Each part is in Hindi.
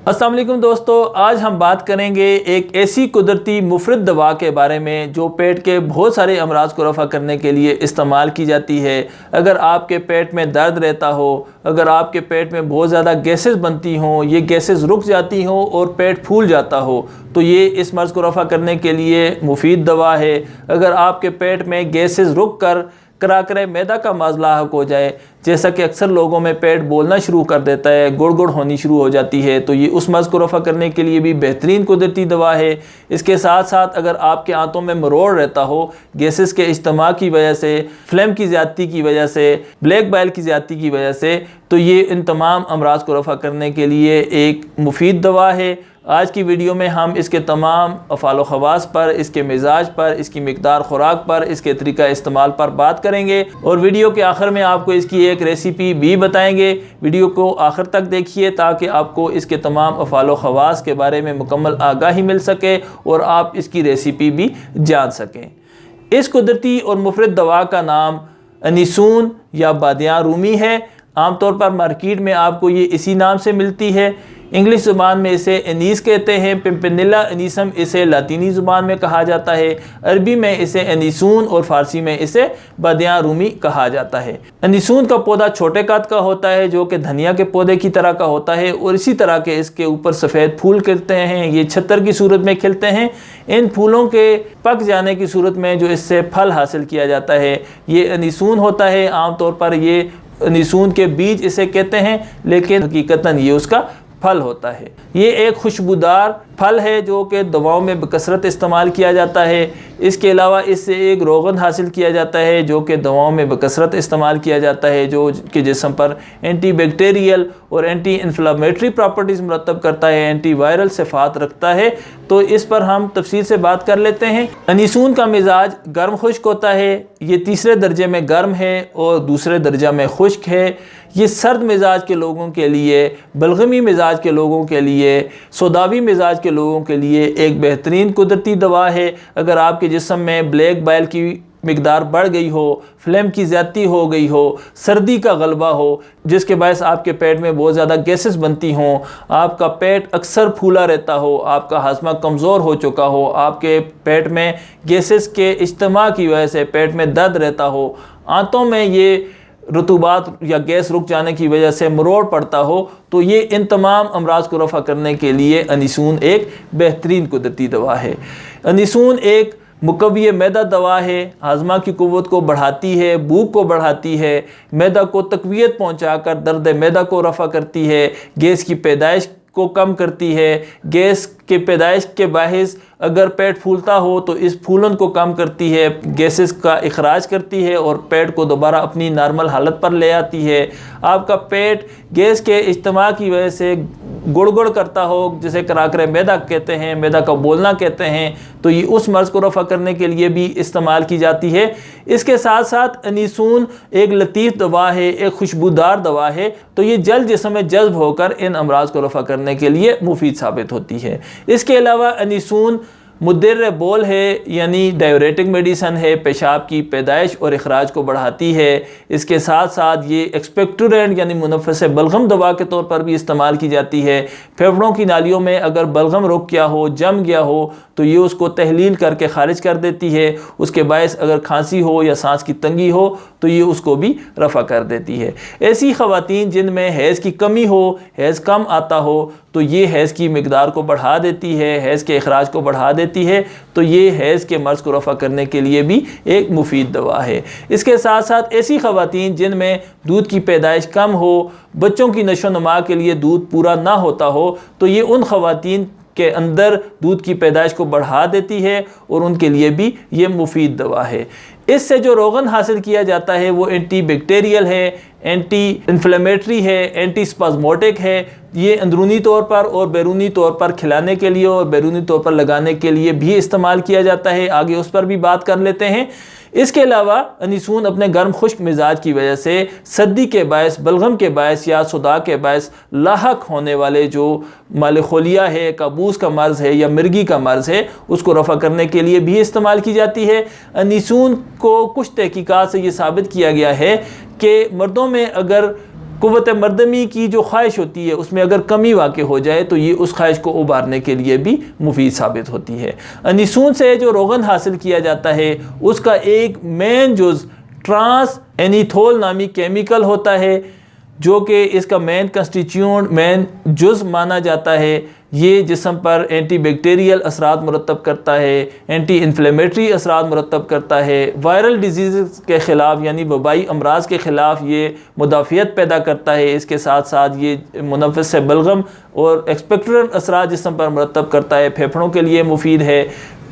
अस्सलाम वालेकुम दोस्तों, आज हम बात करेंगे एक ऐसी कुदरती मुफरत दवा के बारे में जो पेट के बहुत सारे अमराज को रफ़ा करने के लिए इस्तेमाल की जाती है। अगर आपके पेट में दर्द रहता हो, अगर आपके पेट में बहुत ज़्यादा गैसेस बनती हों, ये गैसेस रुक जाती हों और पेट फूल जाता हो, तो ये इस मर्ज़ को रफ़ा करने के लिए मुफीद दवा है। अगर आपके पेट में गैसेस रुक कर कराकरे मैदा का मर्ज़ लाहक हो जाए, जैसा कि अक्सर लोगों में पेट बोलना शुरू कर देता है, गुड़ गुड़ होनी शुरू हो जाती है, तो ये उस मर्ज़ को रफ़ा करने के लिए भी बेहतरीन कुदरती दवा है। इसके साथ साथ अगर आपके आंतों में मरोड़ रहता हो गैसेस के इज्तिमा की वजह से, फ्लेम की ज़्यादती की वजह से, ब्लैक बाइल की ज़्यादती की वजह से, तो ये इन तमाम अमराज को रफ़ा करने के लिए एक मुफीद दवा है। आज की वीडियो में हम इसके तमाम अफ़ाल ख़वास पर, इसके मिजाज पर, इसकी मिक़दार ख़ुराक पर, इसके तरीक़ा इस्तेमाल पर बात करेंगे और वीडियो के आखिर में आपको इसकी एक रेसिपी भी बताएंगे। वीडियो को आखिर तक देखिए ताकि आपको इसके तमाम अफ़ाल ख़वास के बारे में मुकम्मल आगाही मिल सके और आप इसकी रेसिपी भी जान सकें। इस कुदरती और मुफरत दवा का नाम अनीसून या बादियाँ रूमी है। आमतौर पर मार्केट में आपको ये इसी नाम से मिलती है। इंग्लिश ज़ुबान में इसे एनीस कहते हैं, पिम्पनिला एनीसम इसे लातीनी ज़ुबान में कहा जाता है, अरबी में इसे एनीसून और फ़ारसी में इसे बादियाँ रूमी कहा जाता है। एनीसून का पौधा छोटे कद का होता है जो कि धनिया के पौधे की तरह का होता है और इसी तरह के इसके ऊपर सफ़ेद फूल खिलते हैं। ये छत्तर की सूरत में खिलते हैं। इन फूलों के पक जाने की सूरत में जो इससे फल हासिल किया जाता है ये एनीसून होता है। आमतौर पर ये एनीसून के बीज इसे कहते हैं, लेकिन हकीकतन ये उसका फल होता है। ये एक खुशबूदार फल है जो कि दवाओं में बकसरत इस्तेमाल किया जाता है। इसके अलावा इससे एक रोगन हासिल किया जाता है जो कि दवाओं में बकसरत इस्तेमाल किया जाता है, जो कि जिस्म पर एंटी बैक्टीरियल और एंटी इन्फ्लामेटरी प्रॉपर्टीज़ मुरतब करता है, एंटी वायरल सिफात रखता है। तो इस पर हम तफसील से बात कर लेते हैं। अनीसून का मिजाज गर्म खुश्क होता है। ये तीसरे दर्जे में गर्म है और दूसरे दर्जा में खुश्क है। ये सर्द मिजाज के लोगों के लिए, बलगमी मिजाज के लोगों के लिए, सोदावी मिजाज के लोगों के लिए एक बेहतरीन कुदरती दवा है। अगर आपके जिस्म में ब्लैक बाइल की मिकदार बढ़ गई हो, फ्लेम की ज़्यादती हो गई हो, सर्दी का गलबा हो जिसके बायस आपके पेट में बहुत ज़्यादा गैसेस बनती हों, आपका पेट अक्सर फूला रहता हो, आपका हाजमा कमज़ोर हो चुका हो, आपके पेट में गैसेस के इज्तिमा की वजह से पेट में दर्द रहता हो, आंतों में ये रतूबात या गैस रुक जाने की वजह से मरोड़ पड़ता हो, तो ये इन तमाम अमराज को रफ़ा करने के लिए अनीसून एक बेहतरीन कुदरती दवा है। अनीसून एक मुकव्वी मैदा दवा है, हाजमा की क़ुव्वत को बढ़ाती है, भूख को बढ़ाती है, मैदा को तक़वियत पहुँचाकर दर्द मैदा को रफ़ा करती है, गैस की पैदाइश को कम करती है, गैस के पैदाइश के बाहिस अगर पेट फूलता हो तो इस फूलन को कम करती है, गैसेस का इखराज करती है और पेट को दोबारा अपनी नॉर्मल हालत पर ले आती है। आपका पेट गैस के इज्तिमा की वजह से गुड़ गुड़ करता हो, जिसे कराकरे मैदा कहते हैं, मैदा का बोलना कहते हैं, तो ये उस मर्ज़ को रफ़ा करने के लिए भी इस्तेमाल की जाती है। इसके साथ साथ अनीसून एक लतीफ़ दवा है, एक खुशबूदार दवा है, तो ये जल्द जिस्म में जज्ब होकर इन अमराज को रफ़ा करने के लिए मुफीद साबित होती है। इसके अलावा अनीसून मुद्दर बोल है, यानी डायरेटिक मेडिसन है, पेशाब की पैदाइश और इखराज को बढ़ाती है। इसके साथ साथ ये एक्सपेक्टोरेंट यानी मुनफ़्फ़िस बलगम दवा के तौर पर भी इस्तेमाल की जाती है। फेफड़ों की नालियों में अगर बलगम रुक गया हो, जम गया हो, तो ये उसको तहलील करके ख़ारिज कर देती है। उसके बायस अगर खांसी हो या सांस की तंगी हो तो ये उसको भी रफ़ा कर देती है। ऐसी ख़वातीन जिनमें हैज़ की कमी हो, हैज़ कम आता हो, तो ये हैज़ की मिकदार को बढ़ा देती है, हैज़ के इखराज को बढ़ा देती है, तो ये हैज़ के मर्ज़ को रफ़ा करने के लिए भी एक मुफीद दवा है। इसके साथ साथ ऐसी ख़वातीन जिनमें दूध की पैदाइश कम हो, बच्चों की नशो नुमा के लिए दूध पूरा ना होता हो, तो ये उन ख़वातीन के अंदर दूध की पैदाइश को बढ़ा देती है और उनके लिए भी ये मुफीद दवा है। इससे जो रोगन हासिल किया जाता है वो एंटी बैक्टीरियल है, एंटी इन्फ्लेमेटरी है, एंटी स्पाज़मोटिक है। ये अंदरूनी तौर पर और बैरूनी तौर पर खिलाने के लिए और बैरूनी तौर पर लगाने के लिए भी इस्तेमाल किया जाता है। आगे उस पर भी बात कर लेते हैं। इसके अलावा अनीसून अपने गर्म खुश्क मिजाज की वजह से सर्दी के बायस, बलगम के बायस या सुदा के बायस लाहक होने वाले जो मालखोलिया है, काबूस का मर्ज़ है या मिर्गी का मर्ज़ है, उसको रफ़ा करने के लिए भी इस्तेमाल की जाती है। अनीसून को कुछ तहकीकात से ये साबित किया गया है कि मर्दों में अगर कुव्वत मर्दमी की जो ख्वाहिश होती है उसमें अगर कमी वाक़ हो जाए तो ये उस ख्वाहिश को उबारने के लिए भी मुफीद साबित होती है। अनिसून से जो रोगन हासिल किया जाता है उसका एक मेन जुज़ ट्रांस एनीथोल नामी केमिकल होता है, जो कि इसका मेन कंस्टिट्यूएंट मेन जुज़ माना जाता है। ये जिस्म पर एंटी बैक्टीरियल असरात मुरतब करता है, एंटी इन्फ्लेमेटरी असरात मुरतब करता है, वायरल डिजीज़ के ख़िलाफ़ यानी वबाई अमराज के ख़िलाफ़ ये मुदाफ़ियत पैदा करता है। इसके साथ साथ ये मुनफ़्फ़िस बलगम और एक्सपेक्टोरेंट असरात जिस्म पर मुरतब करता है, फेफड़ों के लिए मुफीद है।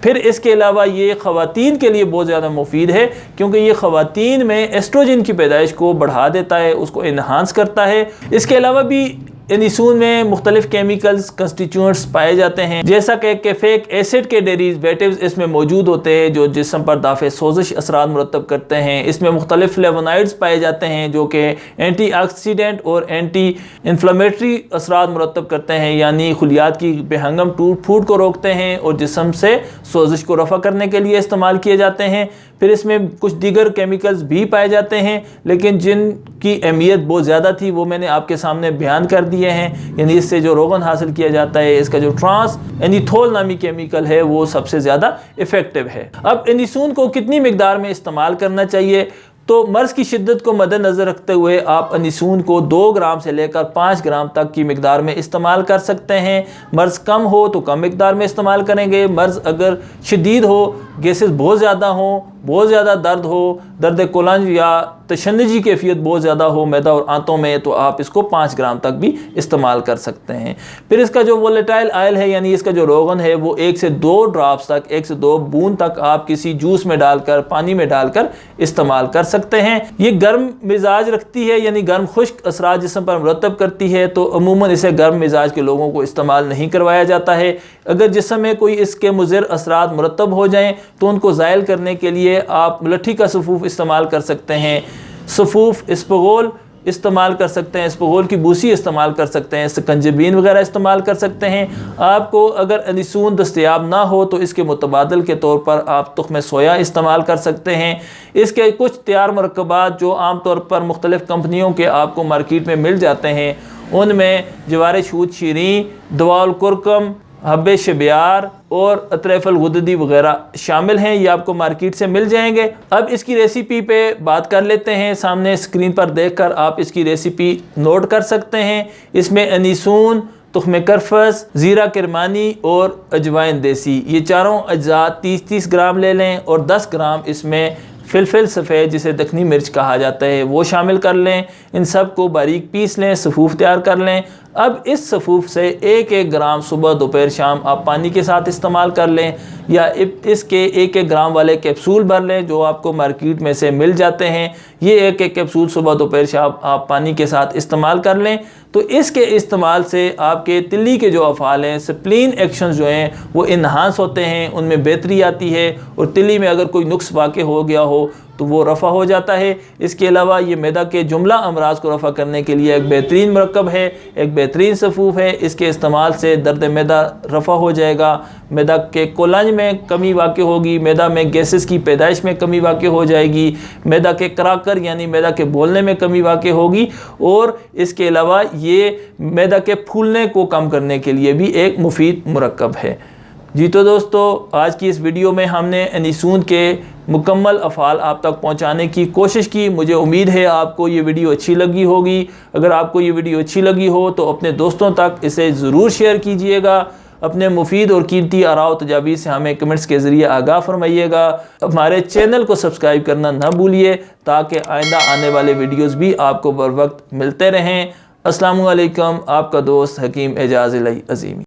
फिर इसके अलावा ये ख़वातीन के लिए बहुत ज़्यादा मुफीद है, क्योंकि ये ख़वातीन में एस्ट्रोजन की पैदाइश को बढ़ा देता है, उसको इन्हांस करता है। इसके अलावा भी अनिसून में मुख्तलिफ केमिकल्स कंस्टिट्यूएंट्स पाए जाते हैं, जैसा कि कैफेक एसिड के डेरिवेटिव्स इसमें मौजूद होते हैं जो जिस्म पर दाफ़े सोजिश असरात मुरतब करते हैं। इसमें मुख्तलिफ फ्लेवोनाइड्स पाए जाते हैं जो कि एंटी ऑक्सीडेंट और एंटी इन्फ्लेमेटरी असरात मुरतब करते हैं, यानी खुलियात की बेहंगम टूट फूट को रोकते हैं और जिस्म से सोजिश को रफ़ा करने के लिए इस्तेमाल किए जाते हैं। फिर इसमें कुछ दीगर केमिकल्स भी पाए जाते हैं, लेकिन जिनकी अहमियत बहुत ज़्यादा थी वो मैंने आपके सामने बयान कर दिए हैं। यानी इससे जो रोगन हासिल किया जाता है, इसका जो ट्रांस एनीथोल नामी केमिकल है वो सबसे ज़्यादा इफ़ेक्टिव है। अब अनिसून को कितनी मिकदार में इस्तेमाल करना चाहिए, तो मर्ज़ की शिद्दत को मद्देनज़र रखते हुए आप अनिसून को 2 ग्राम से लेकर 5 ग्राम तक की मिकदार में इस्तेमाल कर सकते हैं। मर्ज़ कम हो तो कम मिकदार में इस्तेमाल करेंगे। मर्ज़ अगर शदीद हो, गैसेस बहुत ज़्यादा हो, बहुत ज़्यादा दर्द हो, दर्द कोलंज या तशन्नुजी कैफियत बहुत ज़्यादा हो मैदा और आंतों में, तो आप इसको 5 ग्राम तक भी इस्तेमाल कर सकते हैं। फिर इसका जो वोलेटाइल ऑयल है यानी इसका जो रोगन है वो 1 से 2 ड्रॉप्स तक, 1 से 2 बूंद तक आप किसी जूस में डालकर, पानी में डालकर इस्तेमाल कर सकते हैं। ये गर्म मिजाज रखती है यानी गर्म खुश्क असरात जिस्म पर मुरतब करती है, तो अमूमन इसे गर्म मिजाज के लोगों को इस्तेमाल नहीं करवाया जाता है। अगर जिस्म में कोई इसके मुज़िर असरात मुरतब हो जाएँ तो उनको ज़ायल करने के लिए आप लट्ठी का सफ़ूफ इस्तेमाल कर सकते हैं, सफ़ूफ इस्पगोल इस्तेमाल कर सकते हैं, इस्पगोल की बूसी इस्तेमाल कर सकते हैं, सकंजबीन वगैरह इस्तेमाल कर सकते हैं। आपको अगर अनिसून दस्तयाब ना हो तो इसके मुतबादल के तौर पर आप तुख्म सोया इस्तेमाल कर सकते हैं। इसके कुछ तैयार मरकबात जो आम तौर पर मुख्तलिफ़ कंपनियों के आपको मार्केट में मिल जाते हैं, उनमें जवार शूद शीरी, दवाउल कुरकम, हब्बे शबियार और अतरफ़ल गुददी वगैरह शामिल हैं। ये आपको मार्केट से मिल जाएंगे। अब इसकी रेसिपी पे बात कर लेते हैं। सामने स्क्रीन पर देखकर आप इसकी रेसिपी नोट कर सकते हैं। इसमें अनिसून, तुख्म करफस, ज़ीरा किरमानी और अजवाइन देसी, ये चारों अज्जा 30-30 ग्राम ले लें और 10 ग्राम इसमें फिलफिल सफ़ेद जिसे दखनी मिर्च कहा जाता है वो शामिल कर लें। इन सब को बारीक पीस लें, सफ़ूफ तैयार कर लें। अब इस सफ़ूफ से 1-1 ग्राम सुबह, दोपहर, शाम आप पानी के साथ इस्तेमाल कर लें, या इसके 1-1 ग्राम वाले कैप्सूल भर लें जो आपको मार्केट में से मिल जाते हैं। ये 1-1 कैप्सूल सुबह, दोपहर, शाम आप पानी के साथ इस्तेमाल कर लें। तो इसके इस्तेमाल से आपके तिल्ली के जो अफ़ाल हैं, स्प्लीन एक्शंस जो हैं वो इन्हांस होते हैं, उनमें बेहतरी आती है और तिल्ली में अगर कोई नुक्स वाक़ हो गया हो तो वो रफ़ा हो जाता है। इसके अलावा ये मैदा के जुमला अमराज को रफ़ा करने के लिए एक बेहतरीन मरकब है, एक बेहतरीन सफ़ूफ है। इसके इस्तेमाल से दर्द मैदा रफ़ा हो जाएगा, मैदा के कोलंज में कमी वाक़ होगी, मैदा में गैसेस की पैदाइश में कमी वाक़ हो जाएगी, मैदा के कराकर यानी मैदा के बोलने में कमी वाक़ होगी, और इसके अलावा ये मैदा के फूलने को कम करने के लिए भी एक मुफीद मरकब है। जी तो दोस्तों, आज की इस वीडियो में हमने अनिसून के मुकम्मल अफ़ाल आप तक पहुंचाने की कोशिश की। मुझे उम्मीद है आपको ये वीडियो अच्छी लगी होगी। अगर आपको ये वीडियो अच्छी लगी हो तो अपने दोस्तों तक इसे ज़रूर शेयर कीजिएगा। अपने मुफीद और कीमती आराव तजावीज़ से हमें कमेंट्स के ज़रिए आगाह फरमाइएगा। हमारे चैनल को सब्सक्राइब करना ना भूलिए ताकि आइंदा आने वाले वीडियोज़ भी आपको बर वक्त मिलते रहें। अस्सलामु अलैकुम, आपका दोस्त हकीम एजाज़ अज़ीमी।